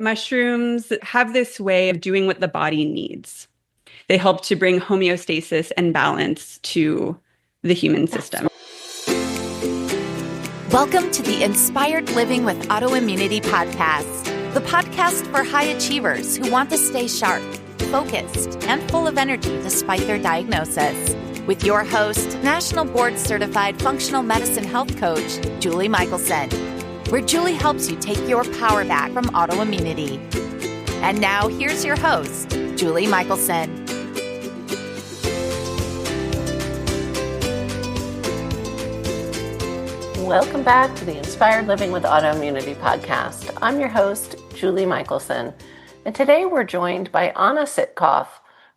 Mushrooms have this way of doing what the body needs. They help to bring homeostasis and balance to the human system. Welcome to the Inspired Living with Autoimmunity podcast, the podcast for high achievers who want to stay sharp, focused, and full of energy despite their diagnosis. With your host, National Board Certified Functional Medicine Health Coach, Julie Michelson, where Julie helps you take your power back from autoimmunity. And now here's your host, Julie Michelson. Welcome back to the Inspired Living with Autoimmunity podcast. I'm your host, Julie Michelson, and today we're joined by Anna Sitkoff,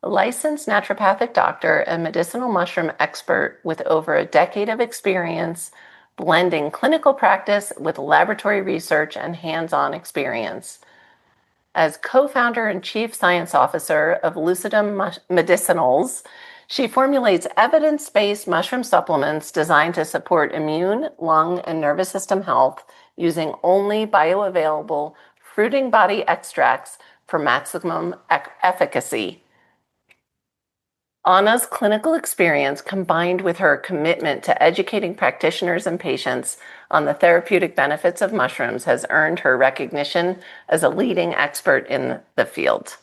a licensed naturopathic doctor and medicinal mushroom expert with over a decade of experience blending clinical practice with laboratory research and hands-on experience. As co-founder and chief science officer of Lucidum Medicinals, she formulates evidence-based mushroom supplements designed to support immune, lung, and nervous system health using only bioavailable fruiting body extracts for maximum efficacy. Anna's clinical experience, combined with her commitment to educating practitioners and patients on the therapeutic benefits of mushrooms, has earned her recognition as a leading expert in the field.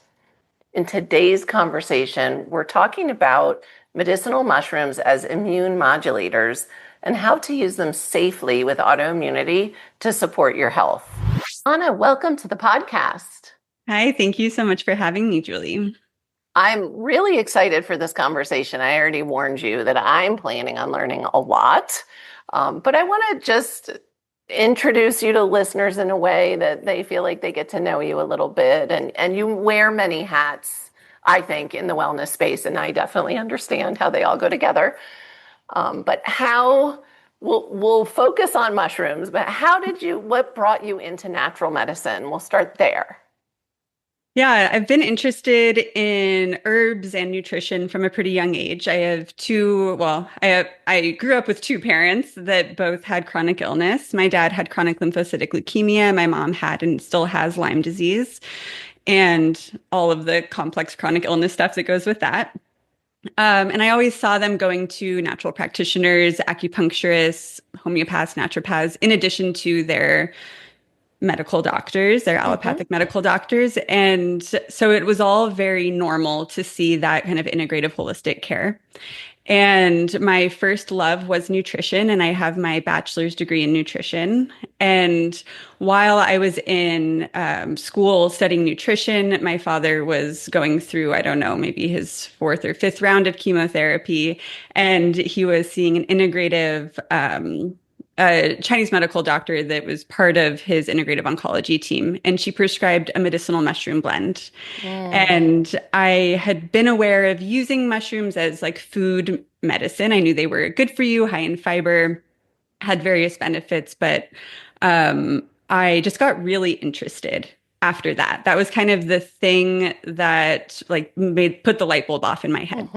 In today's conversation, we're talking about medicinal mushrooms as immune modulators and how to use them safely with autoimmunity to support your health. Anna, welcome to the podcast. Hi, thank you so much for having me, Julie. I'm really excited for this conversation. I already warned you that I'm planning on learning a lot, but I want to just introduce you to listeners in a way that they feel like they get to know you a little bit. And you wear many hats, I think, in the wellness space, and I definitely understand how they all go together. But how we'll focus on mushrooms, but what brought you into natural medicine? We'll start there. Yeah, I've been interested in herbs and nutrition from a pretty young age. I grew up with two parents that both had chronic illness. My dad had chronic lymphocytic leukemia. My mom had and still has Lyme disease and all of the complex chronic illness stuff that goes with that. And I always saw them going to natural practitioners, acupuncturists, homeopaths, naturopaths, in addition to their medical doctors, they're allopathic medical doctors. And so it was all very normal to see that kind of integrative holistic care. And my first love was nutrition, and I have my bachelor's degree in nutrition. And while I was in school studying nutrition, my father was going through, I don't know, maybe his fourth or fifth round of chemotherapy, and he was seeing an integrative a Chinese medical doctor that was part of his integrative oncology team, and she prescribed a medicinal mushroom blend. And I had been aware of using mushrooms as like food medicine. I knew they were good for you, high in fiber, had various benefits, but I just got really interested after that. That was kind of the thing that like put the light bulb off in my head.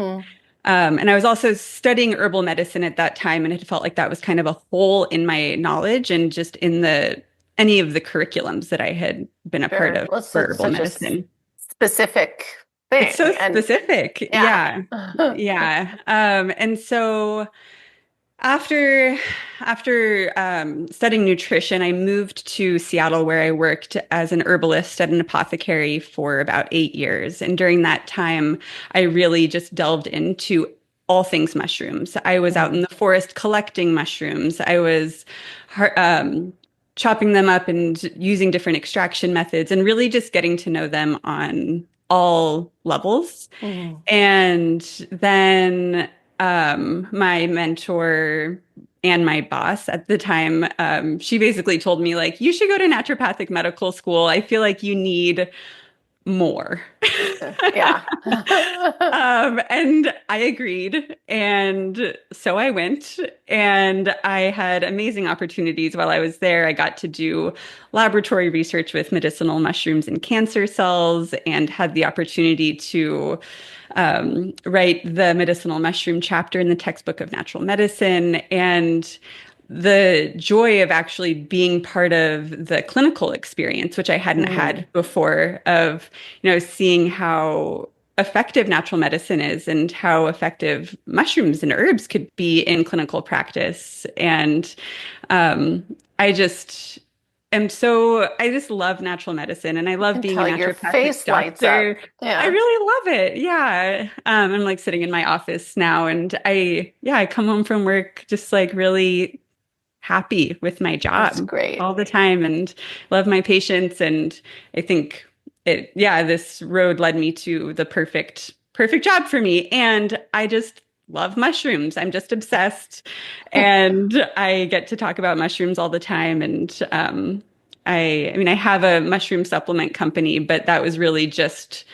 And I was also studying herbal medicine at that time, and it felt like that was kind of a hole in my knowledge and just in any of the curriculums that I had been a part of for herbal medicine. Specific thing. It's so specific. Yeah. And so after studying nutrition, I moved to Seattle, where I worked as an herbalist at an apothecary for about 8 years. And during that time, I really just delved into all things mushrooms. I was out in the forest collecting mushrooms. I was chopping them up and using different extraction methods and really just getting to know them on all levels. And then my mentor and my boss at the time, she basically told me, like, you should go to naturopathic medical school. I feel like you need more. Yeah. And I agreed. And so I went, and I had amazing opportunities while I was there. I got to do laboratory research with medicinal mushrooms and cancer cells, and had the opportunity to write the medicinal mushroom chapter in the textbook of natural medicine. And the joy of actually being part of the clinical experience, which I hadn't Mm, had before, of, seeing how effective natural medicine is and how effective mushrooms and herbs could be in clinical practice. And um, I just I just love natural medicine and I I love can being a tell your naturopathic face lights up. doctor. I Yeah, really love it. Yeah. I'm like sitting in my office now and I come home from work just like really happy with my that's job great. all the time and love my patients. And I think this road led me to the perfect job for me. And I just love mushrooms. I'm just obsessed. And I get to talk about mushrooms all the time. And I mean, I have a mushroom supplement company, but that was really just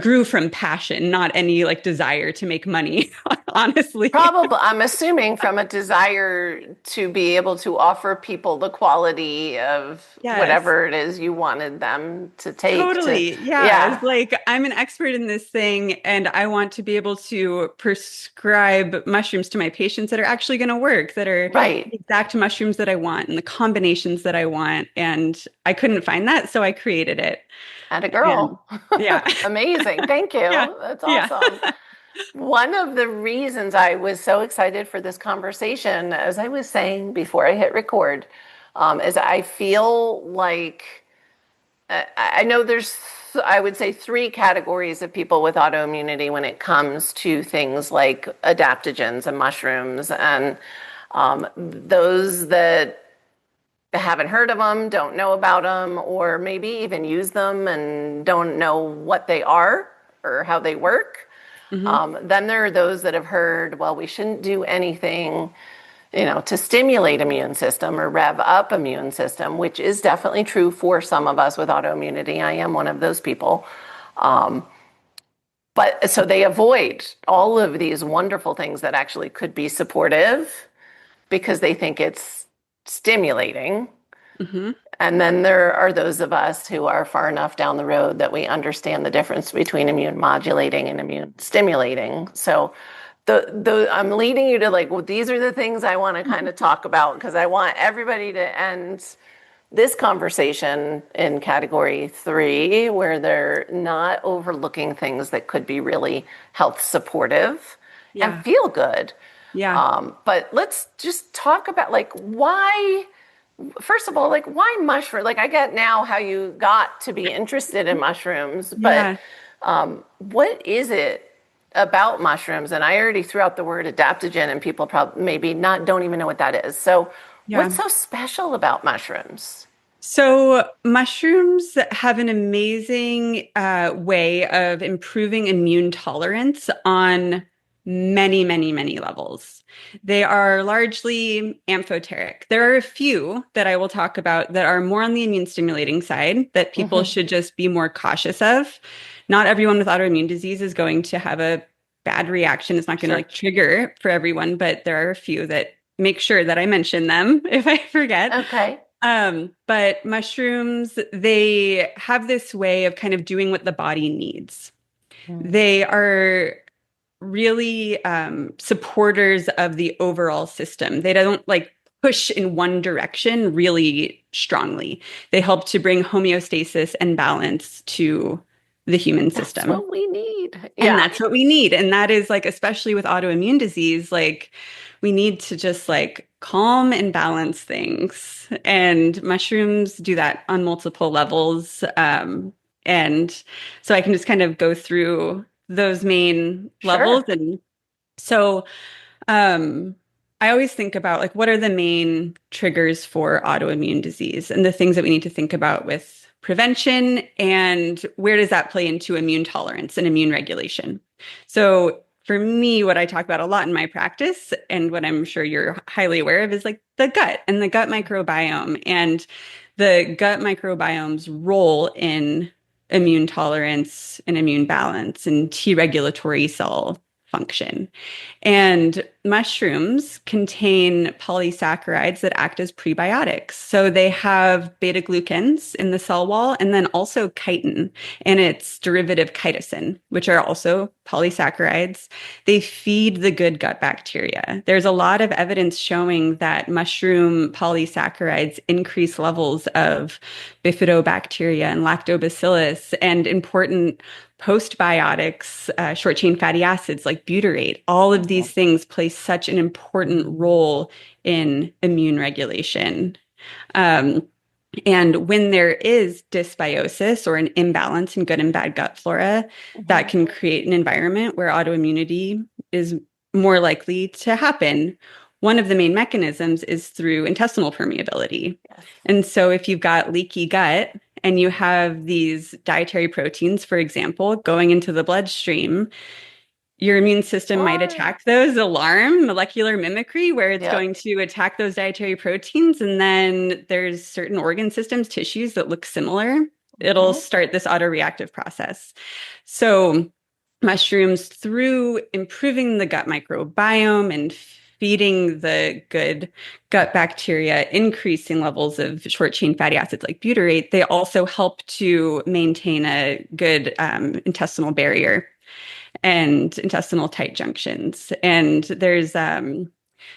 grew from passion, not any like desire to make money, honestly. Probably, I'm assuming from a desire to be able to offer people the quality of Yes. whatever it is you wanted them to take to, Totally. Yeah. It's yeah, like I'm an expert in this thing and I want to be able to prescribe mushrooms to my patients that are actually going to work, that are right. the exact mushrooms that I want and the combinations that I want. And I couldn't find that, so I created it. And a And girl. yeah. Amazing. Thank Yeah. you. That's Yeah. awesome. One of the reasons I was so excited for this conversation, as I was saying before I hit record, is I feel like I know there's, I would say, three categories of people with autoimmunity when it comes to things like adaptogens and mushrooms, and those that haven't heard of them, don't know about them, or maybe even use them and don't know what they are or how they work. Hmm. Then there are those that have heard, well, we shouldn't do anything, to stimulate immune system or rev up immune system, which is definitely true for some of us with autoimmunity. I am one of those people. Um, but so they avoid all of these wonderful things that actually could be supportive because they think it's stimulating. Hmm. And then there are those of us who are far enough down the road that we understand the difference between immune modulating and immune stimulating. So I'm leading you to like, well, these are the things I want to kind of talk about because I want everybody to end this conversation in category 3, where they're not overlooking things that could be really health supportive and Yeah. feel good. Yeah. But let's just talk about like why, first of all, like why mushroom? Like I get now how you got to be interested in mushrooms, but Yeah. what is it about mushrooms? And I already threw out the word adaptogen, and people probably maybe not don't even know what that is. So, what's Yeah. so special about mushrooms? So, mushrooms have an amazing way of improving immune tolerance on many, many, many levels. They are largely amphoteric. There are a few that I will talk about that are more on the immune stimulating side that people Mm-hmm. should just be more cautious of. Not everyone with autoimmune disease is going to have a bad reaction. It's not going to Sure. like trigger for everyone, but there are a few that make sure that I mention them if I forget. Okay. But mushrooms, they have this way of kind of doing what the body needs. Mm. They are really supporters of the overall system. They don't like push in one direction really strongly. They help to bring homeostasis and balance to the human That's system. what we need. And Yeah. that's what we need. And that is like, especially with autoimmune disease, like we need to just like calm and balance things. And mushrooms do that on multiple levels. And so I can just kind of go through those main levels. Sure. And so um, I always think about like what are the main triggers for autoimmune disease and the things that we need to think about with prevention and where does that play into immune tolerance and immune regulation. So for me, what I talk about a lot in my practice and what I'm sure you're highly aware of is like the gut and the gut microbiome and the gut microbiome's role in immune tolerance and immune balance and T regulatory cell function. And mushrooms contain polysaccharides that act as prebiotics. So they have beta glucans in the cell wall and then also chitin and its derivative chitosan, which are also polysaccharides. They feed the good gut bacteria. There's a lot of evidence showing that mushroom polysaccharides increase levels of bifidobacteria and lactobacillus and important postbiotics, short chain fatty acids like butyrate. All of these things play such an important role in immune regulation. Um, and when there is dysbiosis or an imbalance in good and bad gut flora, that can create an environment where autoimmunity is more likely to happen. One of the main mechanisms is through intestinal permeability. Yes. And so if you've got leaky gut and you have these dietary proteins, for example, going into the bloodstream, your immune system might attack those, alarm, molecular mimicry, where it's going to attack those dietary proteins. And then there's certain organ systems, tissues that look similar. It'll start this autoreactive process. So mushrooms, through improving the gut microbiome and feeding the good gut bacteria, increasing levels of short chain fatty acids like butyrate, they also help to maintain a good intestinal barrier and intestinal tight junctions. And there's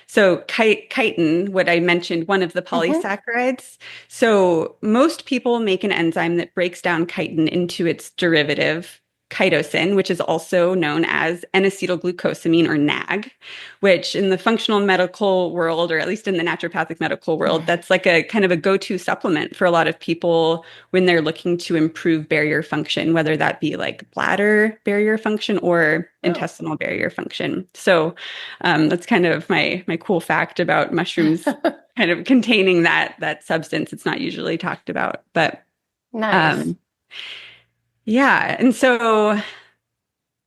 so chitin, what I mentioned, one of the polysaccharides. So most people make an enzyme that breaks down chitin into its derivative, chitosan, which is also known as N-acetylglucosamine or NAG, which in the functional medical world, or at least in the naturopathic medical world, that's like a kind of a go-to supplement for a lot of people when they're looking to improve barrier function, whether that be like bladder barrier function or intestinal barrier function. So that's kind of my cool fact about mushrooms kind of containing that substance. It's not usually talked about, but nice. Yeah. And so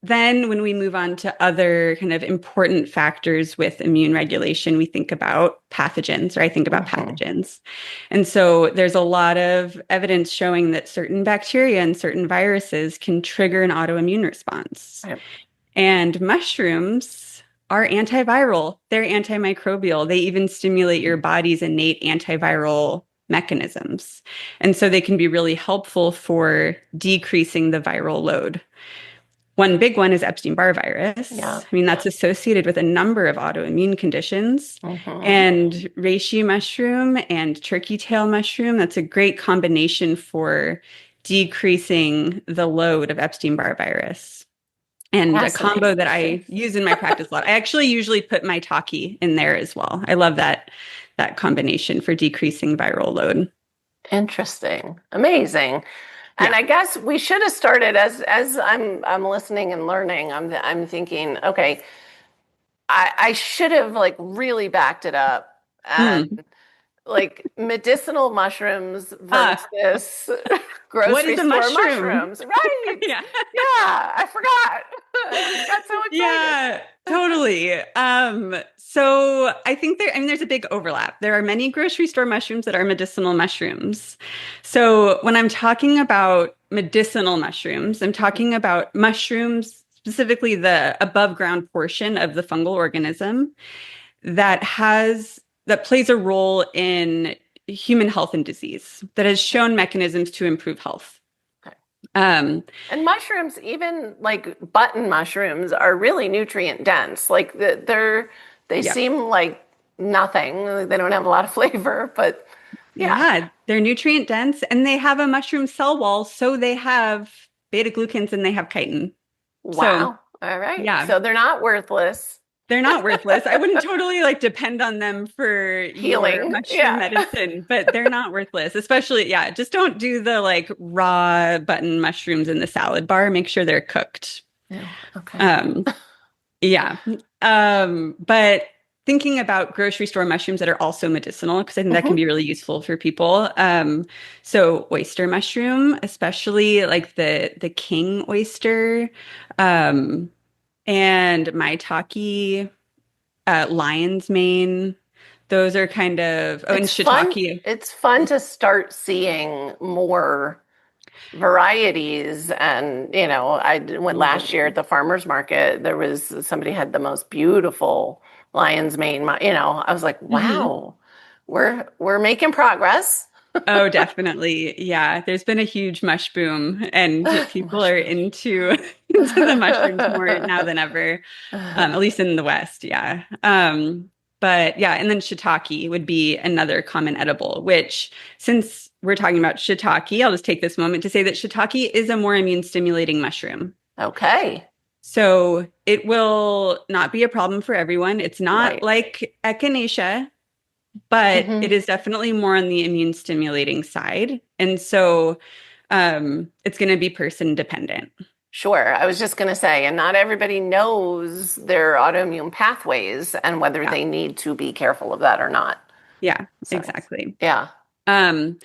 then when we move on to other kind of important factors with immune regulation, we think about pathogens, or I think about pathogens. And so there's a lot of evidence showing that certain bacteria and certain viruses can trigger an autoimmune response. Right. And mushrooms are antiviral. They're antimicrobial. They even stimulate your body's innate antiviral mechanisms. And so they can be really helpful for decreasing the viral load. One big one is Epstein-Barr virus. Yeah. I mean, that's associated with a number of autoimmune conditions. And reishi mushroom and turkey tail mushroom, that's a great combination for decreasing the load of Epstein-Barr virus. And a combo that I use in my practice a lot. I actually usually put maitake in there as well. I love that combination for decreasing viral load. Interesting. Amazing. And I guess we should have started as I'm listening and learning. I'm thinking, okay, I should have like really backed it up and like medicinal mushrooms versus grocery store mushrooms. Right. Yeah. Yeah. I forgot. I got so excited. Yeah, totally. So I think there's a big overlap. There are many grocery store mushrooms that are medicinal mushrooms. So when I'm talking about medicinal mushrooms, I'm talking about mushrooms, specifically the above ground portion of the fungal organism that plays a role in human health and disease, that has shown mechanisms to improve health. And mushrooms, even like button mushrooms, are really nutrient dense. Like they seem like nothing. They don't have a lot of flavor, but yeah, they're nutrient dense and they have a mushroom cell wall. So they have beta glucans and they have chitin. Wow. So, all right. Yeah. So they're not worthless. They're not worthless. I wouldn't totally like depend on them for healing mushroom medicine, but they're not worthless. Especially, just don't do the like raw button mushrooms in the salad bar. Make sure they're cooked. Okay. But thinking about grocery store mushrooms that are also medicinal, because I think that can be really useful for people. So oyster mushroom, especially like the king oyster, and maitake, lion's mane. Those are kind of, and shiitake. It's fun to start seeing more varieties. And, went last year at Totally. the farmer's market. There was somebody had the most beautiful lion's mane. I was like, Mhm. wow, we're making progress. Oh, definitely. Yeah. There's been a huge mush boom and people are Mushroom. into into the mushrooms more now than ever, at least in the West. Yeah. But yeah, and then shiitake would be another common edible, which since we're talking about shiitake, I'll just take this moment to say that shiitake is a more immune stimulating mushroom. Okay. So it will not be a problem for everyone. It's not Right. like echinacea, but it Hmm. is definitely more on the immune stimulating side. And so it's going to be person dependent. Sure. I was just going to say, and not everybody knows their autoimmune pathways and whether Yeah. they need to be careful of that or not. Yeah, So, exactly. yeah. Um,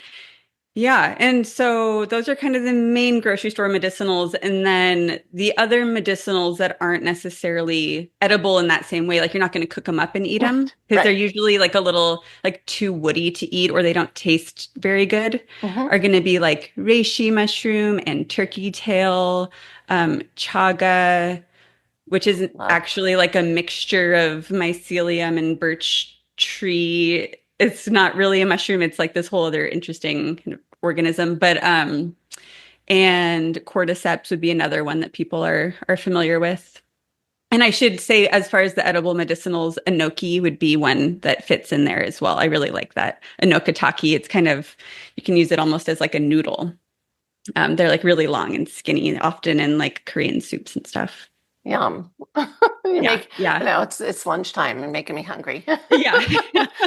Yeah. And so those are kind of the main grocery store medicinals. And then the other medicinals that aren't necessarily edible in that same way, like you're not going to cook them up and eat them because they're Right. usually like a little like too woody to eat or they don't taste very good, Hmm. are going to be like reishi mushroom and turkey tail, chaga, which is Love. actually like a mixture of mycelium and birch tree. It's not really a mushroom. It's like this whole other interesting kind of organism. But and cordyceps would be another one that people are familiar with. And I should say, as far as the edible medicinals, enoki would be one that fits in there as well. I really like that. Enokataki, it's kind of, you can use it almost as like a noodle. They're like really long and skinny, often in like Korean soups and stuff. Yum. You Yeah, make, yeah. it's lunchtime and making me hungry, Yeah.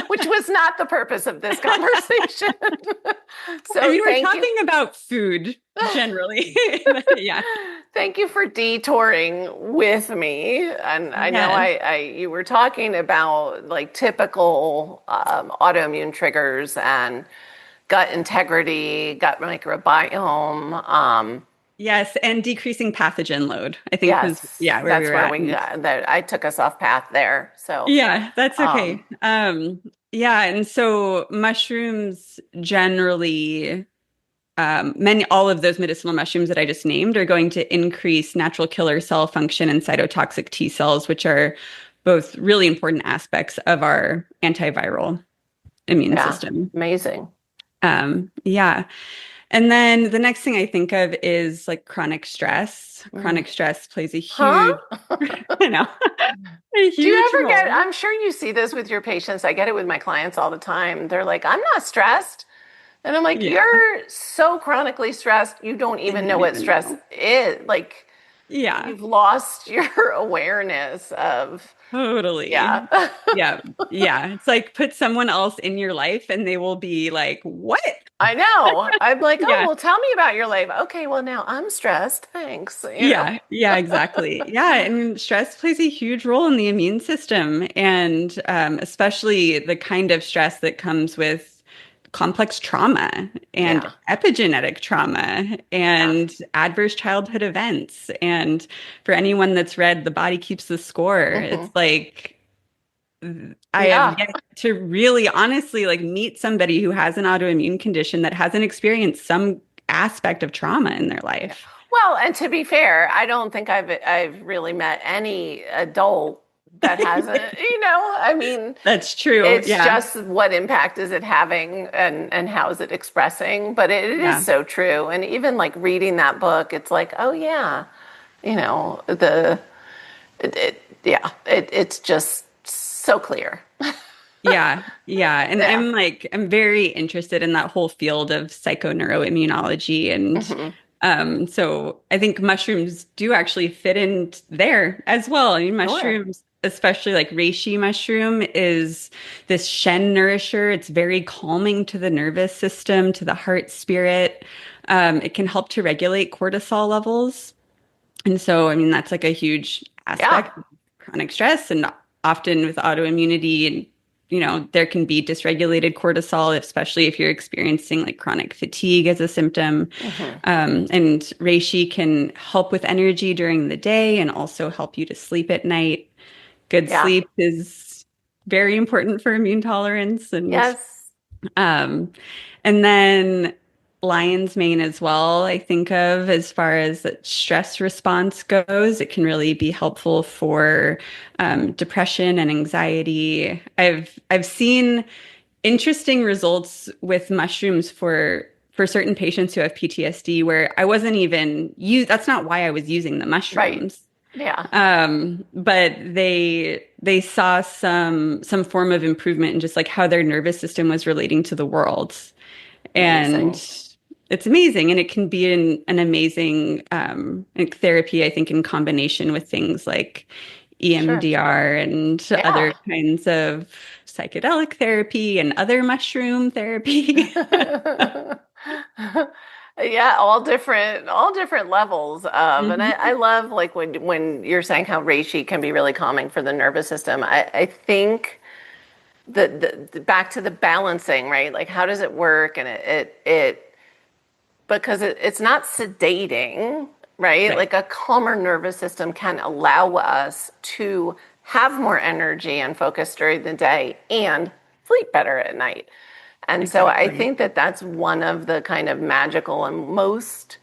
which was not the purpose of this conversation. I So mean, we're thank you. talking about food generally. Yeah. Thank you for detouring with me. And I know Yes. you were talking about like typical autoimmune triggers and gut integrity, gut microbiome. Yes. And decreasing pathogen load, I think was, Yes, yeah, where we that's were where at. we And got that. I took us off path there. So, yeah, that's um, okay. Yeah. And so mushrooms generally, all of those medicinal mushrooms that I just named are going to increase natural killer cell function and cytotoxic T cells, which are both really important aspects of our antiviral immune yeah, system. amazing. Yeah. And then the next thing I think of is like chronic stress. Mm. Chronic stress plays a Huh? huge, you know, a Do you huge ever get, role. I'm sure you see this with your patients. I get it with my clients all the time. They're like, I'm not stressed. And I'm like, Yeah. you're so chronically stressed, you don't I even know don't what even stress know. is. Like, Yeah, you've lost your awareness of, totally. yeah. Yeah. Yeah. It's like put someone else in your life and they will be like, what? I know. I'm like, oh, Yeah. well, tell me about your life. Okay, well, now I'm stressed. Thanks. Yeah, yeah, exactly. Yeah, and stress plays a huge role in the immune system, and especially the kind of stress that comes with complex trauma and Yeah, epigenetic trauma yeah. and adverse childhood events. And for anyone that's read The Body Keeps the Score, it's Hmm. like I have Yeah. yet to really honestly like meet somebody who has an autoimmune condition that hasn't experienced some aspect of trauma in their Yeah. life. Well, and to be fair, I don't think I've really met any adult that hasn't, I mean, That's true. it's Yeah. just what impact is it having and how is it expressing? But it is Yeah. so true. And even like reading that book, it's like, oh yeah, the it's just so clear. Yeah. Yeah. And Yeah. I'm very interested in that whole field of psychoneuroimmunology. And Hmm. so I think mushrooms do actually fit in there as well. I mean, Sure. mushrooms, especially like reishi mushroom, is this Shen nourisher. It's very calming to the nervous system, to the heart, spirit. It can help to regulate cortisol levels. And so, I mean, that's like a huge Yeah. aspect of chronic stress and often with autoimmunity and there can be dysregulated cortisol, especially if you're experiencing like chronic fatigue as a symptom. Hmm. And reishi can help with energy during the day and also help you to sleep at night. Good Yeah. sleep is very important for immune tolerance Yes. um, and then lion's mane as well, I think of as far as the stress response goes. It can really be helpful for depression and anxiety. I've seen interesting results with mushrooms for certain patients who have PTSD where I wasn't even use that's not why I was using the Right. mushrooms. Yeah. But they saw some form of improvement in just like how their nervous system was relating to the world. And Amazing. it's amazing. And it can be an amazing like therapy, I think, in combination with things like Sure. EMDR and Yeah. other kinds of psychedelic therapy and other mushroom therapy. Yeah, all different levels of, and I Mhm. love like when you're saying how reishi can be really calming for the nervous system. I think the back to the balancing, right? Like how does it work? And it because it's not sedating, right? Right. Like a calmer nervous system can allow us to have more energy and focus during the day and sleep better at night. And so I Exactly. think that that's one of the kind of magical and most,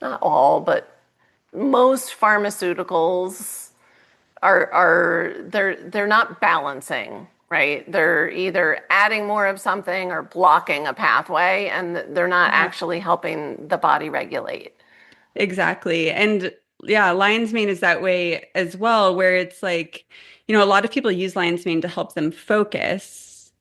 not all, but most pharmaceuticals are they're not balancing, right? They're either adding more of something or blocking a pathway, and they're not Yeah. actually helping the body regulate. Exactly. And yeah, lion's mane is that way as well, where it's like, a lot of people use lion's mane to help them focus.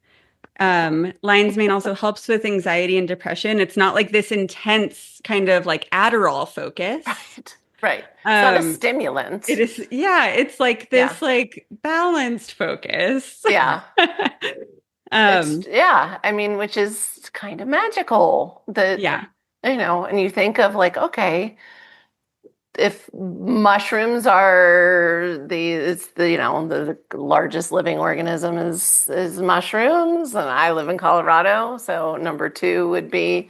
Lion's mane also helps with anxiety and depression. It's not like this intense kind of like Adderall focus. Right. Right. It's not a Um, it stimulant. is, yeah, it's like Yeah. this like balanced focus. Yeah. It's Um, yeah, I mean, which is kind of magical that, yeah. and you think of like, okay, if mushrooms are it's the largest living organism is mushrooms, and I live in Colorado, so number two would be,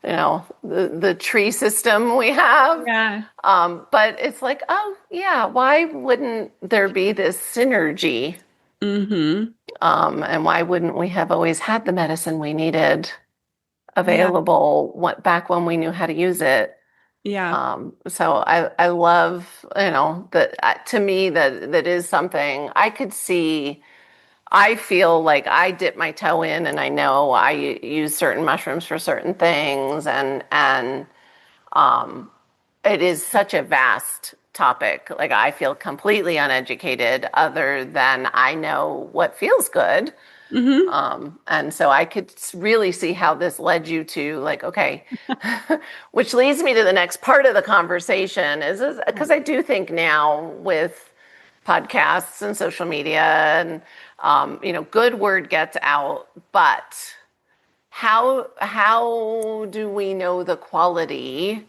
the tree system we have. Yeah. But it's like, oh yeah, why wouldn't there be this synergy? Mm-hmm. And why wouldn't we have always had the medicine we needed Yeah. available back when we knew how to use it? Yeah. So I love, that to me that is something I could see. I feel like I dip my toe in and I know I use certain mushrooms for certain things, and um it is such a vast topic. Like I feel completely uneducated other than I know what feels good. Mm-hmm. And so I could really see how this led you to like, okay, which leads me to the next part of the conversation is because I do think now with podcasts and social media and, good word gets out, but how do we know the quality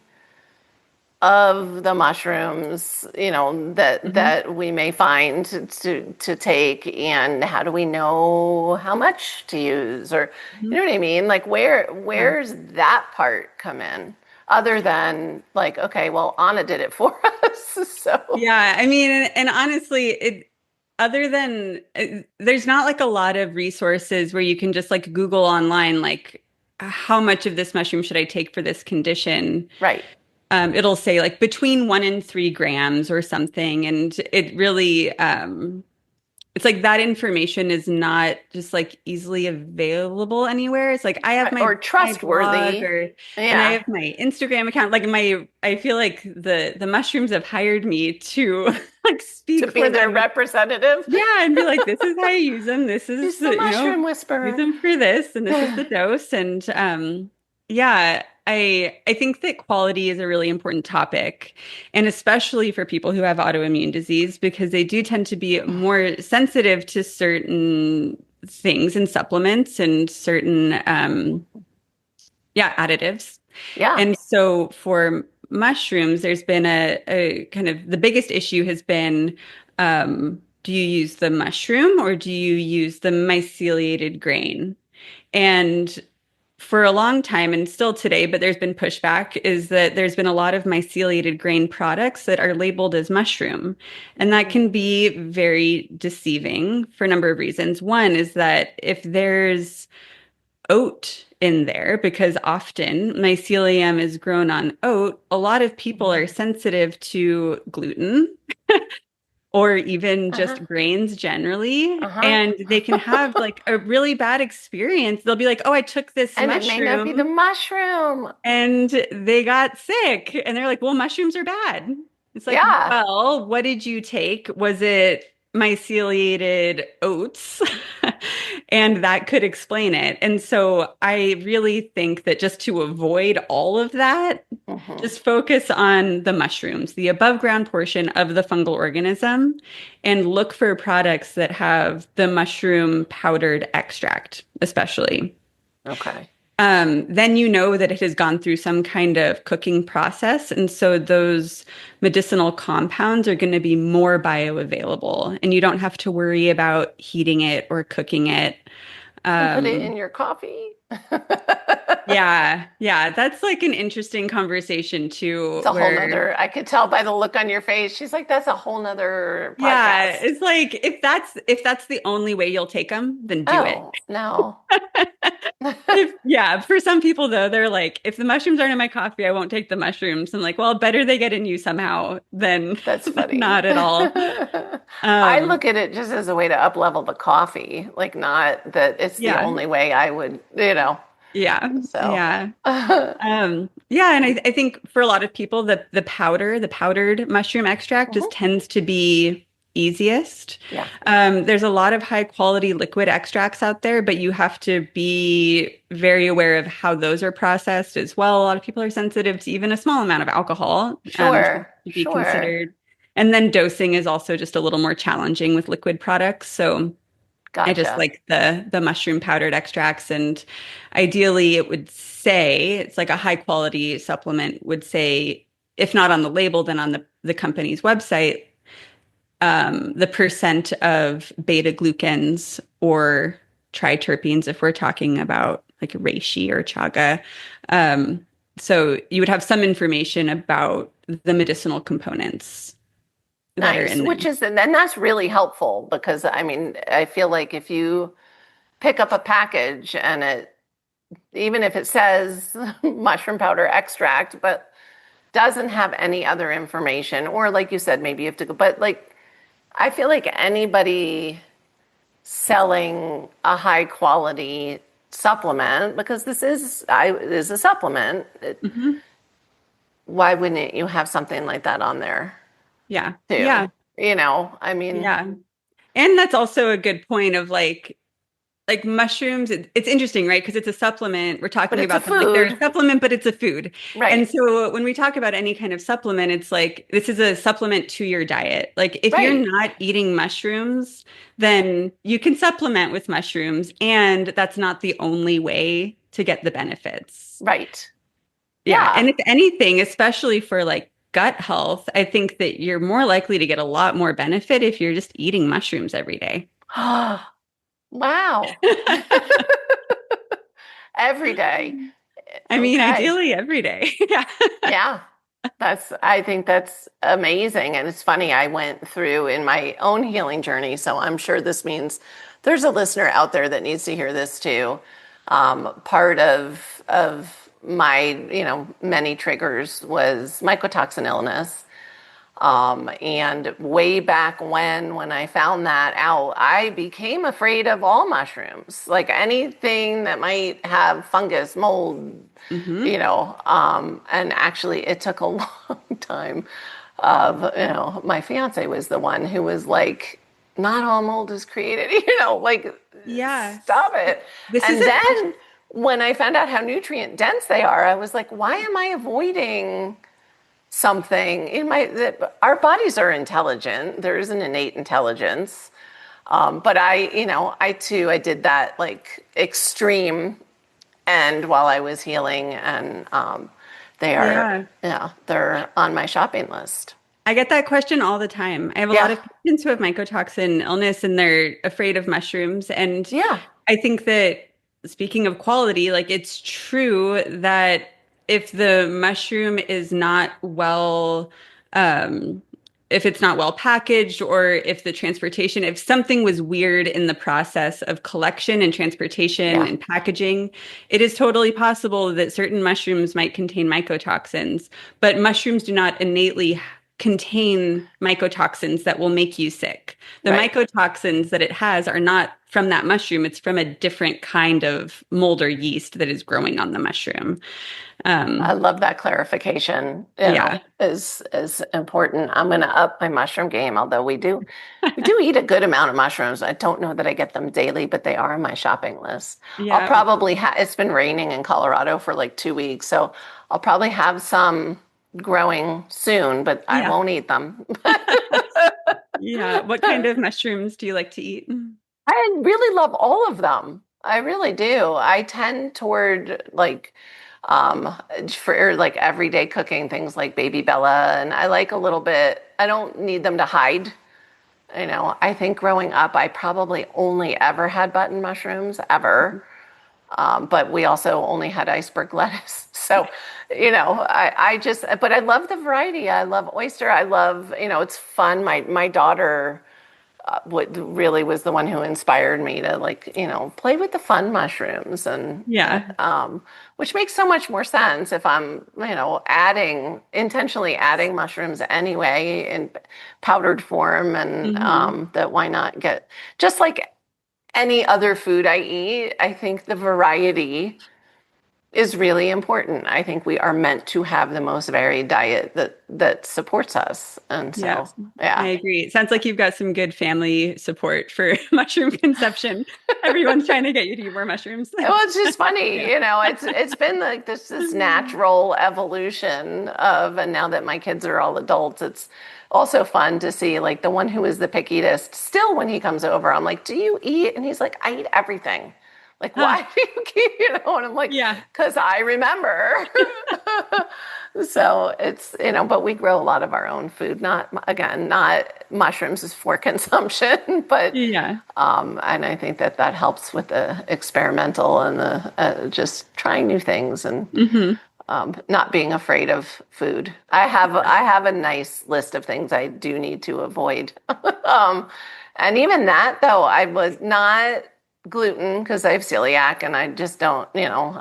of the mushrooms, Mm-hmm. that we may find to take, and how do we know how much to use, or Mm-hmm. you know what I mean? Like Yeah. where's that part come in? Other than like, okay, well, Anna did it for us, so Yeah, I mean, and honestly, other than there's not like a lot of resources where you can just like Google online, like how much of this mushroom should I take for this condition? right, It'll say like between 1 and 3 grams or something, and it really, it's like that information is not just like easily available anywhere. It's like I have right, my or my blog trustworthy, and I yeah, have my Instagram account. Like I feel like the mushrooms have hired me to like to speak be for their them. representative. Yeah, and be like, this is how you use them. This is, She's the mushroom use whisperer. them for this, and this is the dose. And yeah, I think that quality is a really important topic, and especially for people who have autoimmune disease, because they do tend to be more sensitive to certain things and supplements and certain yeah, additives. Yeah. And so for mushrooms, there's been a kind of the biggest issue has been do you use the mushroom or do you use the myceliated grain? And for a long time and still today, but there's been pushback, is that there's been a lot of myceliated grain products that are labeled as mushroom. And that Mm, can be very deceiving for a number of reasons. One is that if there's oat in there because often mycelium is grown on oat. A lot of people are sensitive to gluten or even Uh-huh. just grains generally. Uh-huh. And they can have like a really bad experience. They'll be like, oh, I took this And it may not be the mushroom mushroom. and they got sick. And they're like, well, mushrooms are bad. It's like, Yeah. well, what did you take? Was it myceliated oats? And that could explain it. And so I really think that just to avoid all of that, Hmm. just focus on the mushrooms, the above ground portion of the fungal organism, and look for products that have the mushroom powdered extract, especially. Okay. Then you know that it has gone through some kind of cooking process. And so those medicinal compounds are going to be more bioavailable, and you don't have to worry about heating it or cooking it. And put it in Um, your coffee. yeah, yeah, that's like an interesting conversation It's too, a whole where nother, I could tell by the look on your face. She's like, that's a whole nother yeah, podcast. it's like if that's the only way you'll take them, then do it. Oh, no. If, yeah, for some people though, they're like, if the mushrooms aren't in my coffee, I won't take the mushrooms. I'm like, well, better they get in you somehow than That's funny. not at all. I Um, look at it just as a way to up level the coffee, like not that it's the yeah, only way I would, you know. yeah, So, yeah. Yeah, and I think for a lot of people, the powdered mushroom extract just mhm. tends to be easiest. Yeah, There's a lot of high quality liquid extracts out there, but you have to be very aware of how those are processed as well. A lot of people are sensitive to even a small amount of alcohol, sure, to be sure. considered. And then dosing is also just a little more challenging with liquid products. So I just Gotcha. like the mushroom powdered extracts, and ideally it would say it's like a high quality supplement would say, if not on the label, then on the company's website, the percent of beta glucans or triterpenes if we're talking about like reishi or chaga. So you would have some information about the medicinal components that are Nice. in Which there. is, and then that's really helpful because I mean, I feel like if you pick up a package and it, even if it says mushroom powder extract, but doesn't have any other information, or like you said, maybe you have to go, but like, I feel like anybody selling a high quality supplement, because is a supplement, Mhm. why wouldn't you have something like that on there Yeah. too? Yeah. You know, I mean, Yeah. And that's also a good point of like mushrooms, it's interesting, right? Because it's a supplement. We're but talking it's a about them like they're a food, supplement, but it's a food. And right? so when we talk about any kind of supplement, it's like this is a supplement to your diet. Like if you're Right, not eating mushrooms, then you can supplement with mushrooms, and that's not the only way to get the benefits. right. Yeah. Yeah. And if anything, especially for like gut health, I think that you're more likely to get a lot more benefit if you're just eating mushrooms every day. Wow. Every day. I mean, Okay. ideally every day. Yeah. Yeah. I think that's amazing. And it's funny, I went through in my own healing journey. So I'm sure this means there's a listener out there that needs to hear this too. Part of my, many triggers was mycotoxin illness. And way back when I found that out, I became afraid of all mushrooms, like anything that might have fungus, mold, Hmm. and actually it took a long time my fiance was the one who was like, not all mold is created, like, Yeah. stop it. This is And a then when I found out how nutrient dense they are, I was like, why am I avoiding something in that our bodies are intelligent. There is an innate intelligence. But I did that like extreme end while I was healing, and they are, yeah. yeah, they're on my shopping list. I get that question all the time. I have a lot Yeah, of patients who have mycotoxin illness and they're afraid of mushrooms. And yeah, I think that speaking of quality, like it's true that if the mushroom is not well, um, if it's not well packaged, or if the transportation, if something was weird in the process of collection and transportation Yeah. and packaging, it is totally possible that certain mushrooms might contain mycotoxins, but mushrooms do not innately contain mycotoxins that will make you sick. The Right. mycotoxins that it has are not from that mushroom. It's from a different kind of mold or yeast that is growing on the mushroom. I Um, love that clarification, yeah. is important. I'm going to up my mushroom game, although we do eat a good amount of mushrooms. I don't know that I get them daily, but they are on my shopping list. I'll Yeah. probably it's been raining in Colorado for like 2 weeks, so I'll probably have some growing soon, but I Yeah. won't eat them. Yeah. What kind of mushrooms do you like to eat? I really love all of them. I really do. I tend toward like um for like everyday cooking things like baby Bella, and I like a little bit. I don't need them to hide. I think growing up I probably only ever had button mushrooms ever. But we also only had iceberg lettuce. So, but I love the variety. I love oyster. I love, it's fun. My daughter what really was the one who inspired me to like play with the fun mushrooms, and Yeah. which makes so much more sense if I'm adding intentionally adding mushrooms anyway in powdered form, and Hmm. that why not get just like any other food I eat. I think the variety is really important. I think we are meant to have the most varied diet that supports us, and so Yes, I yeah. agree. It sounds like you've got some good family support for mushroom consumption. Everyone's trying to get you to eat more mushrooms. Well, it's just funny, Yeah. it's been like this natural evolution of, and now that my kids are all adults, it's also fun to see like the one who is the pickiest. Still, when he comes over, I'm like, "Do you eat?" And he's like, "I eat everything." Like, why Ah, do you keep, And I'm like, yeah. "Because I remember." So it's, but we grow a lot of our own food. Not, again, not mushrooms is for consumption, but Yeah. and I think that helps with the experimental and the just trying new things, and Hmm. not being afraid of food. I have a nice list of things I do need to avoid. um, and even that though, I was not gluten because I have celiac, and I just don't.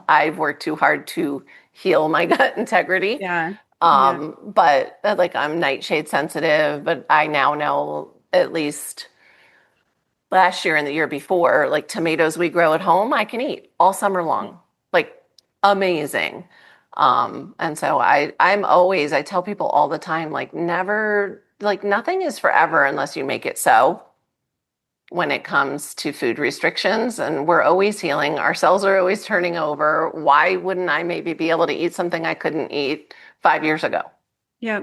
I've worked too hard to heal my gut integrity. Yeah. Yeah. But like I'm nightshade sensitive, but I now know at least last year and the year before, like tomatoes we grow at home, I can eat all summer long. Like amazing. And so I tell people all the time, like never, like nothing is forever unless you make it so when it comes to food restrictions. And we're always healing. Our cells are always turning over. Why wouldn't I maybe be able to eat something I couldn't eat 5 years ago? Yeah.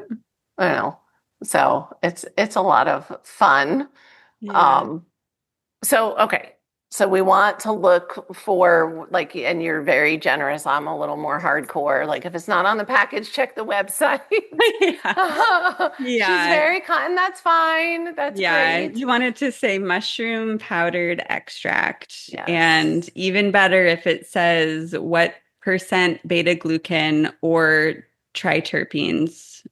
I don't know. So it's a lot of fun. Yeah. Um, So, okay. So we want to look for like, and you're very generous. I'm a little more hardcore. Like if it's not on the package, check the website. Yeah. She's Yeah. very kind. That's fine. That's Yeah. great. You wanted to say mushroom powdered extract. And Yes. even better if it says what percent beta glucan or triterpenes.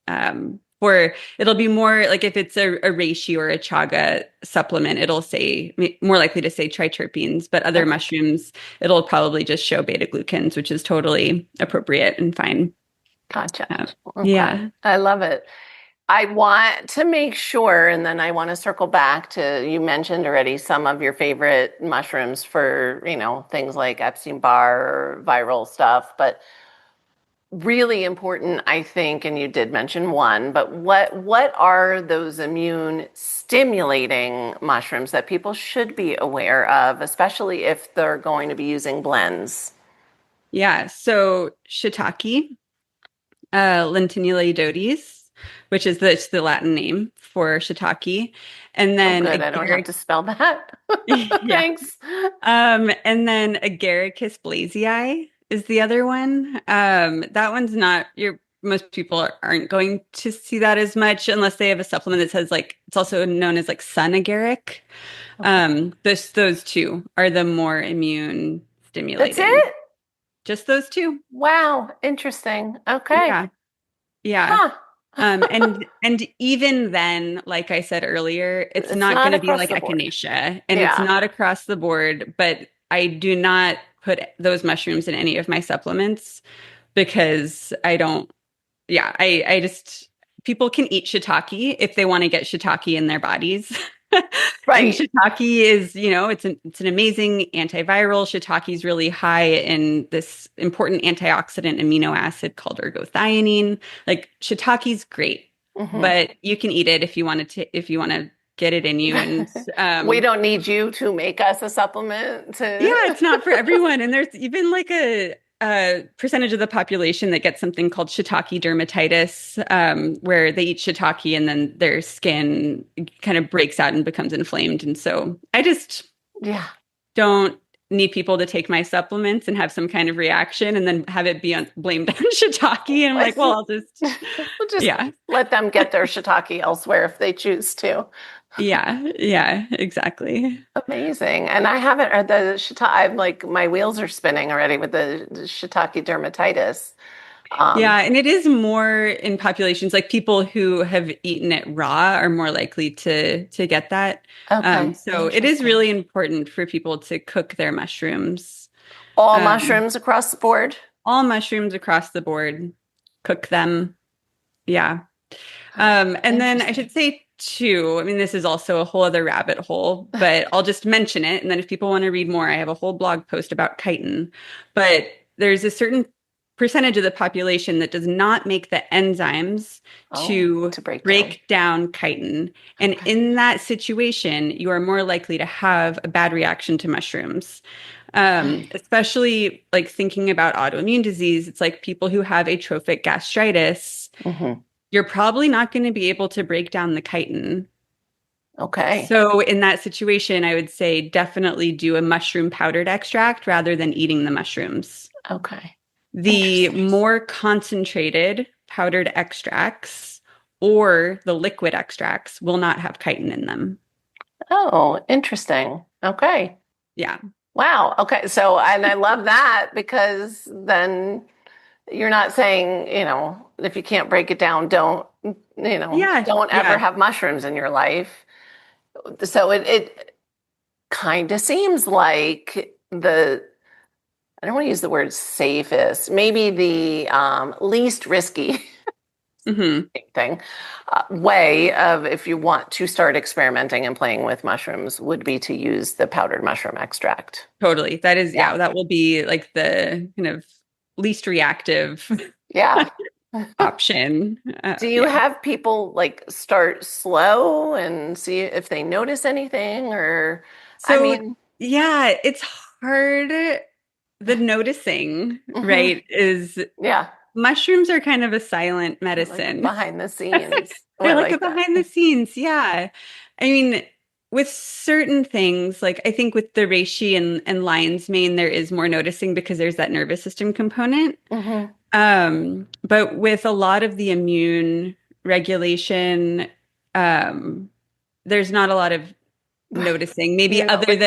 Or it'll be more like if it's a reishi or a chaga supplement, it'll say more likely to say triterpenes, but other Okay. mushrooms, it'll probably just show beta glucans, which is totally appropriate and fine. Gotcha. Okay. Yeah. I love it. I want to make sure, and then I want to circle back to you mentioned already some of your favorite mushrooms for, things like Epstein-Barr or viral stuff, but really important, I think, and you did mention one, but what are those immune stimulating mushrooms that people should be aware of, especially if they're going to be using blends? Yeah. So shiitake, Lentinulae dodes, which is it's the Latin name for shiitake. And Oh, then good. I don't have to spell that. yeah. Thanks. And then Agaricus blazei is the other one. That one's not your most people aren't going to see that as much unless they have a supplement that says like it's also known as like sun agaric. Okay. Those two are the more immune That's stimulating. it? Just those two. Wow. Interesting. Okay. Yeah. Yeah. Huh. And even then, like I said earlier, it's It's not not going to be across like the board. echinacea, and it's Yeah. not across the board, but I do not put those mushrooms in any of my supplements because I don't, yeah, I just, people can eat shiitake if they want to get shiitake in their bodies. And Right. shiitake is, it's an amazing antiviral. Shiitake is really high in this important antioxidant amino acid called ergothioneine. Like shiitake's great, Hmm. but you can eat it if you want to get it in you. And We don't need you to make us a supplement yeah, to. it's not for everyone. And there's even like a percentage of the population that gets something called shiitake dermatitis, where they eat shiitake and then their skin kind of breaks out and becomes inflamed. And so I just Yeah. don't need people to take my supplements and have some kind of reaction and then have it be blamed on shiitake. And I'm like, well, I'll just, We'll just yeah, let them get their shiitake elsewhere if they choose to. yeah, exactly. Amazing. And I haven't read the shiitake. I'm like, my wheels are spinning already with the shiitake dermatitis. Yeah, Um, and it is more in populations like people who have eaten it raw are more likely to get that. okay, So it is interesting. really important for people to cook their mushrooms. All Um, mushrooms across the board. all mushrooms across the board, cook them. Yeah. And then I should Interesting. say too, I mean, this is also a whole other rabbit hole, but I'll just mention it. And then if people want to read more, I have a whole blog post about chitin. But there's a certain percentage of the population that does not make the enzymes Oh, to to break down. break down chitin. And Okay. in that situation, you are more likely to have a bad reaction to mushrooms. Okay. Especially like thinking about autoimmune disease, it's like people who have atrophic gastritis, Hmm. you're probably not going to be able to break down the chitin. Okay. So in that situation, I would say definitely do a mushroom powdered extract rather than eating the mushrooms. Okay. The Interesting. more concentrated powdered extracts or the liquid extracts will not have chitin in them. Oh, interesting. Okay. Yeah. Wow. Okay. So, and I love that because then you're not saying, if you can't break it down, Yeah. don't ever Yeah. have mushrooms in your life. So it kind of seems like I don't want to use the word safest, maybe the least risky Hmm. thing, way of if you want to start experimenting and playing with mushrooms would be to use the powdered mushroom extract. Totally. That is, Yeah. yeah, that will be like the kind of least reactive Yeah. option. Do you Yeah. have people like start slow and see if they notice anything or, I So, mean, yeah, it's hard. The noticing, hmm, right, is yeah, mushrooms are kind of a silent like medicine. behind the scenes. Oh, They're I like a like that. behind the scenes. Yeah. I mean, with certain things, like I think with the reishi and lion's mane, there is more noticing because there's that nervous system component. Hmm. But with a lot of the immune regulation, um, there's not a lot of noticing, maybe You're not like,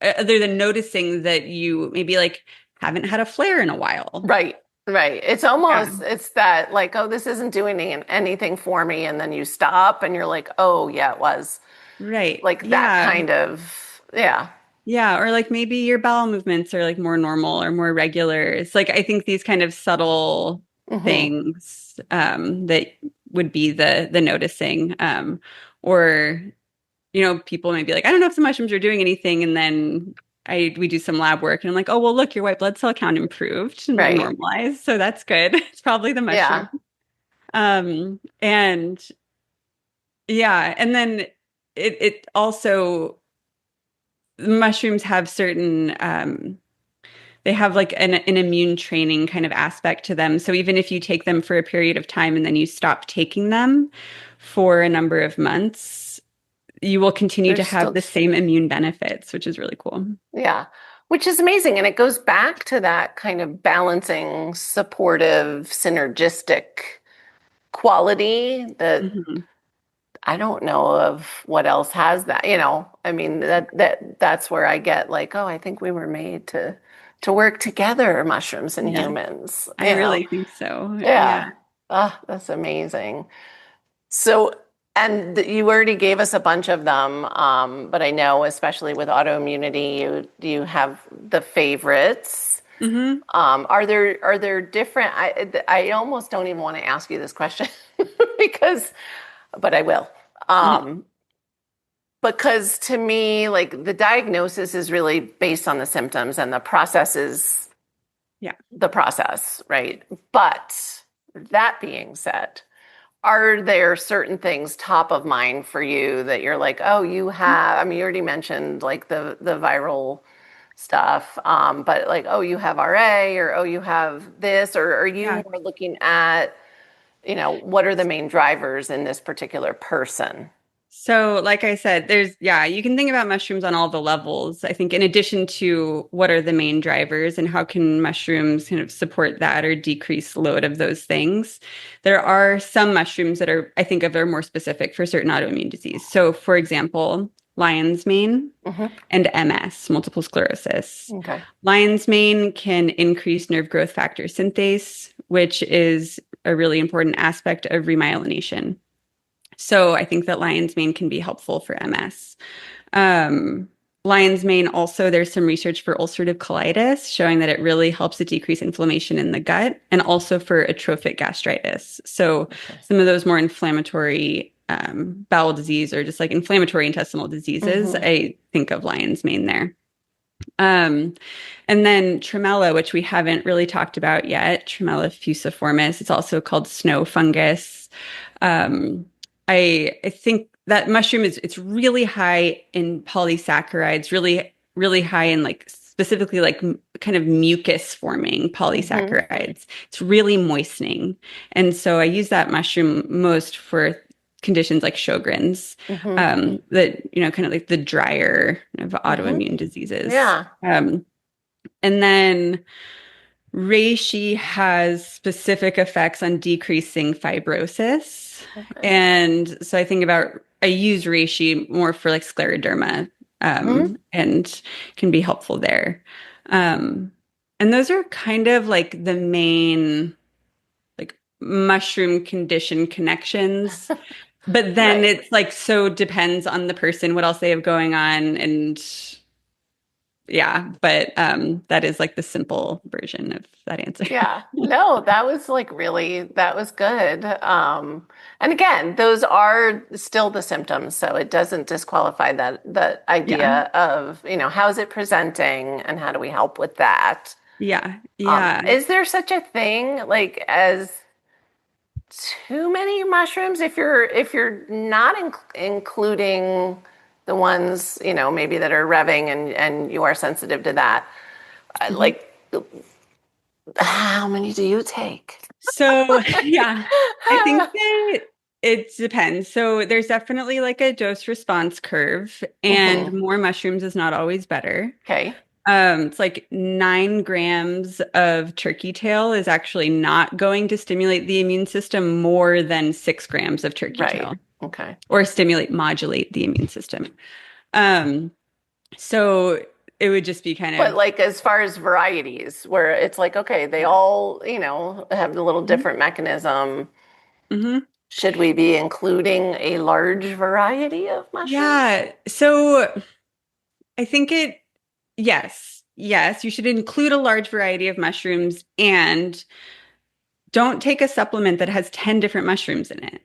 other than noticing that you maybe like haven't had a flare in a while. right, right. It's Yeah. almost, it's that like, oh, this isn't doing anything for me. And then you stop and you're like, oh, yeah, it was Right. like that Yeah. kind of, yeah. Yeah. Or like maybe your bowel movements are like more normal or more regular. It's like I think these kind of subtle Hmm. things that would be the noticing. Or people may be like, I don't know if the mushrooms are doing anything. And then we do some lab work and I'm like, oh, well, look, your white blood cell count improved and like Right. normalized. So that's good. It's probably the mushroom. Yeah. And yeah, and then it also mushrooms have certain they have like an immune training kind of aspect to them. So even if you take them for a period of time and then you stop taking them for a number of months, you will continue to There's have still, the same immune benefits, which is really cool. yeah, which is amazing. And it goes back to that kind of balancing, supportive, synergistic quality that Hmm. I don't know of what else has that, I mean, that's where I get like, oh, I think we were made to work together, mushrooms and Yeah, humans, I really think so. Yeah. Yeah. Oh, that's amazing. So, and you already gave us a bunch of them, but I know, especially with autoimmunity, you have the favorites. Hmm. Are there different? I almost don't even want to ask you this question because, but I will. Um, because to me, like the diagnosis is really based on the symptoms, and the process is Yeah. the process, right? But that being said, are there certain things top of mind for you that you're like, oh, you have, I mean, you already mentioned like the viral stuff, but like, oh, you have RA, or oh, you have this, or are you Yeah. more looking at, what are the main drivers in this particular person? So, like I said, you can think about mushrooms on all the levels. I think in addition to what are the main drivers and how can mushrooms kind of support that or decrease load of those things, there are some mushrooms that I think of are more specific for certain autoimmune disease. So, for example, lion's mane Hmm. and MS, multiple sclerosis. Okay. Lion's mane can increase nerve growth factor synthase, which is a really important aspect of remyelination. So I think that lion's mane can be helpful for MS. Um, Lion's mane also, there's some research for ulcerative colitis showing that it really helps to decrease inflammation in the gut and also for atrophic gastritis. So Okay. some of those more inflammatory bowel disease or just like inflammatory intestinal diseases, Hmm. I think of lion's mane there. Um, and then tremella, which we haven't really talked about yet, Tremella fusiformis. It's also called snow fungus. Um, I think that mushroom it's really high in polysaccharides, really high in like specifically like kind of mucus forming Hmm. polysaccharides. It's really moistening, and so I use that mushroom most for conditions like Sjogren's, Hmm. that kind of like the drier of Hmm. autoimmune diseases. Yeah. And then reishi has specific effects on decreasing fibrosis. Okay. And so I use reishi more for like scleroderma, Hmm. and can be helpful there. Um, and those are kind of like the main like mushroom condition connections. But then Right. it's like so depends on the person, what else they have going on, and yeah, but that is like the simple version of that answer. Yeah. No, that was like really, that was good. And again, those are still the symptoms, so it doesn't disqualify that Yeah. idea of, how's it presenting and how do we help with that? Yeah. Yeah. Is there such a thing like as too many mushrooms if you're not including the ones, maybe that are revving and you are sensitive to that? Mhm. Like, how many do you take? So, yeah, I think that it depends. So, there's definitely like a dose response curve, and Hmm. more mushrooms is not always better. Okay. It's like 9 grams of turkey tail is actually not going to stimulate the immune system more than 6 grams of turkey Right. tail Okay. or modulate the immune system. Um, so it would just be kind But of, like as far as varieties, where it's like, okay, they yeah. all, have a little different mechanism. Hmm. Should we be including a large variety of mushrooms? Yeah. So I think yes, you should include a large variety of mushrooms and don't take a supplement that has 10 different mushrooms in it.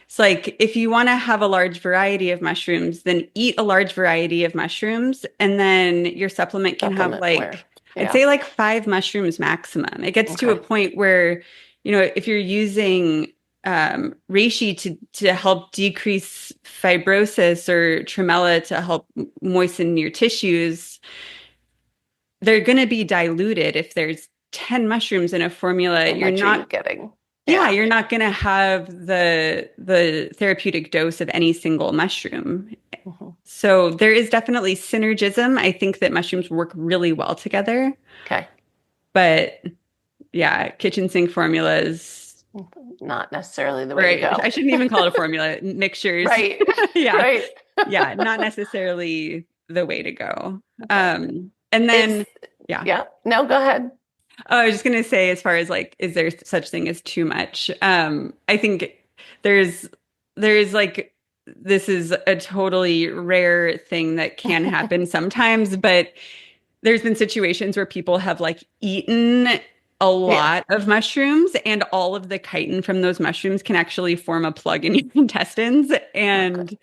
It's like if you want to have a large variety of mushrooms, then eat a large variety of mushrooms, and then your supplement can have Supplement where? like, I'd Yeah. say like 5 mushrooms maximum. It gets to a Okay. point where, if you're using reishi to help decrease fibrosis or tremella to help moisten your tissues, they're going to be diluted if there's 10 mushrooms in a formula. How much are you getting? Yeah, Yeah. you're not going to have the therapeutic dose of any single mushroom. Hmm. So there is definitely synergism. I think that mushrooms work really well together, Okay. but yeah, kitchen sink formulas, Not necessarily the way to right? I go. shouldn't even call it a formula, mixtures. Right. Yeah. Right. Yeah, not necessarily the way to go. Okay. And Is then yeah. Yeah. No, go ahead. Oh, I was just gonna say, as far as like, is there such thing as too much? I think there's there's like this is a totally rare thing that can happen sometimes, but there's been situations where people have like eaten a Yeah. lot of mushrooms, and all of the chitin from those mushrooms can actually form a plug in your intestines, Not good. and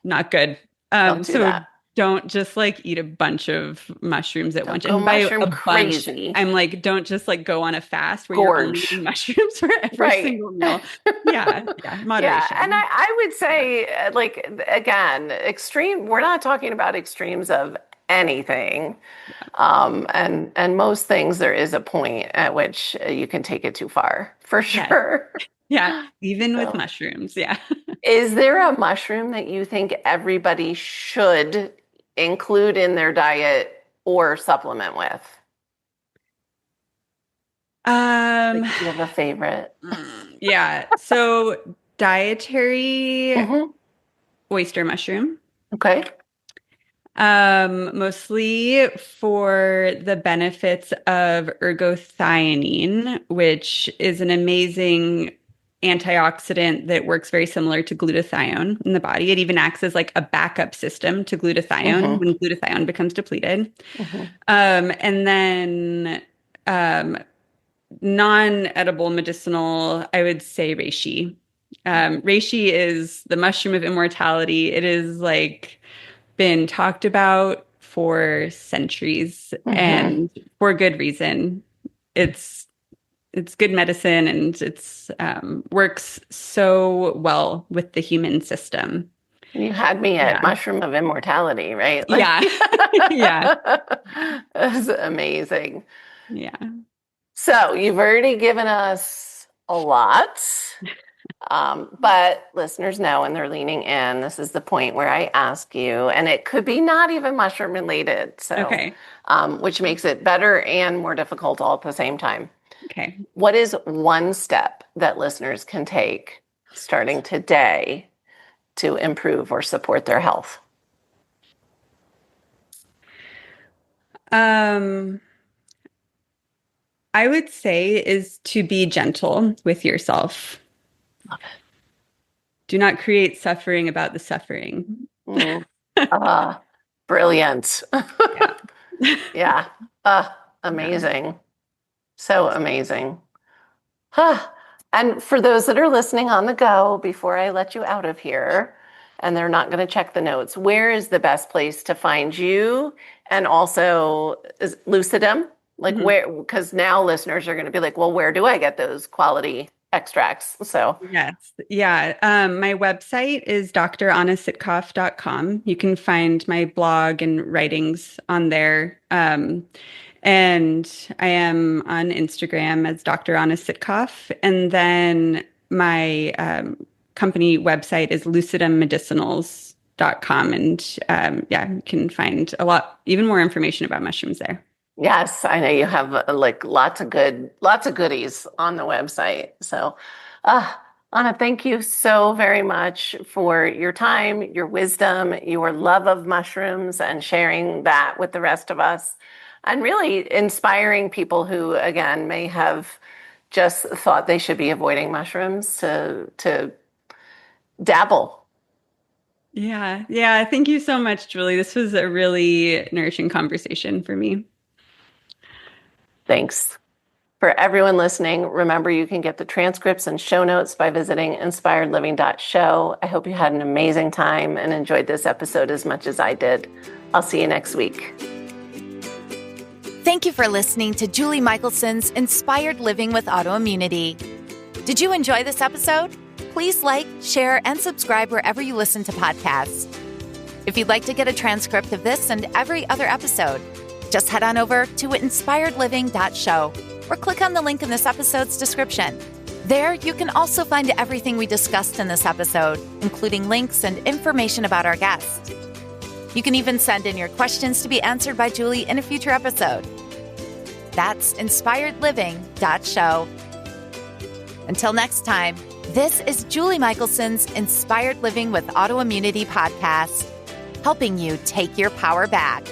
not good. Don't do So that. don't just like eat a bunch of mushrooms at Don't once. go And by mushroom a bunch, crazy. I'm like, don't just like go on a fast where you're only Gorge. eating mushrooms for every Right. single meal. Yeah, yeah, Yeah. And moderation. I would say, like, again, extreme, we're not talking about extremes of anything. And most things, there is a point at which you can take it too far, for Yes, sure. yeah, even with So, mushrooms. Yeah. is there a mushroom that you think everybody should include in their diet or supplement with? Um, Like, do you have a favorite? yeah. So dietary Hmm. oyster mushroom. Okay. Mostly for the benefits of ergothioneine, which is an amazing antioxidant that works very similar to glutathione in the body. It even acts as like a backup system to glutathione Hmm. when glutathione becomes depleted. Hmm. And then um, non-edible medicinal, I would say reishi. Reishi is the mushroom of immortality. It is like been talked about for centuries Hmm. and for good reason. It's it's good medicine, and it's works so well with the human system. You had me at Yeah. mushroom of immortality, right? Like, Yeah. Yeah. that's amazing. Yeah. So you've already given us a lot, but listeners know, and they're leaning in. This is the point where I ask you, and it could be not even mushroom related, so Okay. which makes it better and more difficult all at the same time. Okay. What is one step that listeners can take starting today to improve or support their health? Um, I would say is to be gentle with yourself. Do not create suffering about the suffering. Mm. Brilliant. Yeah. Yeah. Yeah. Amazing. So amazing. Huh. And for those that are listening on the go, before I let you out of here, and they're not going to check the notes, where is the best place to find you? And also, is Lucidum? Like, Mhm. where, because now listeners are going to be like, well, where do I get those quality extracts? So, Yes. Yeah. My website is drannasitkoff.com. You can find my blog and writings on there. And I am on Instagram as Dr. Anna Sitkoff. And then my company website is lucidummedicinals.com. And yeah, you can find a lot, even more information about mushrooms there. yes, I know you have like lots of goodies on the website. So, uh, Anna, thank you so very much for your time, your wisdom, your love of mushrooms, and sharing that with the rest of us, and really inspiring people who, again, may have just thought they should be avoiding mushrooms to dabble. Yeah. Yeah. Thank you so much, Julie. This was a really nourishing conversation for me. Thanks. For everyone listening, remember you can get the transcripts and show notes by visiting inspiredliving.show. I hope you had an amazing time and enjoyed this episode as much as I did. I'll see you next week. Thank you for listening to Julie Michelson's Inspired Living with Autoimmunity. Did you enjoy this episode? Please like, share, and subscribe wherever you listen to podcasts. If you'd like to get a transcript of this and every other episode, just head on over to inspiredliving.show or click on the link in this episode's description. There, you can also find everything we discussed in this episode, including links and information about our guest. You can even send in your questions to be answered by Julie in a future episode. That's inspiredliving.show. Until next time, this is Julie Michelson's Inspired Living with Autoimmunity podcast, helping you take your power back.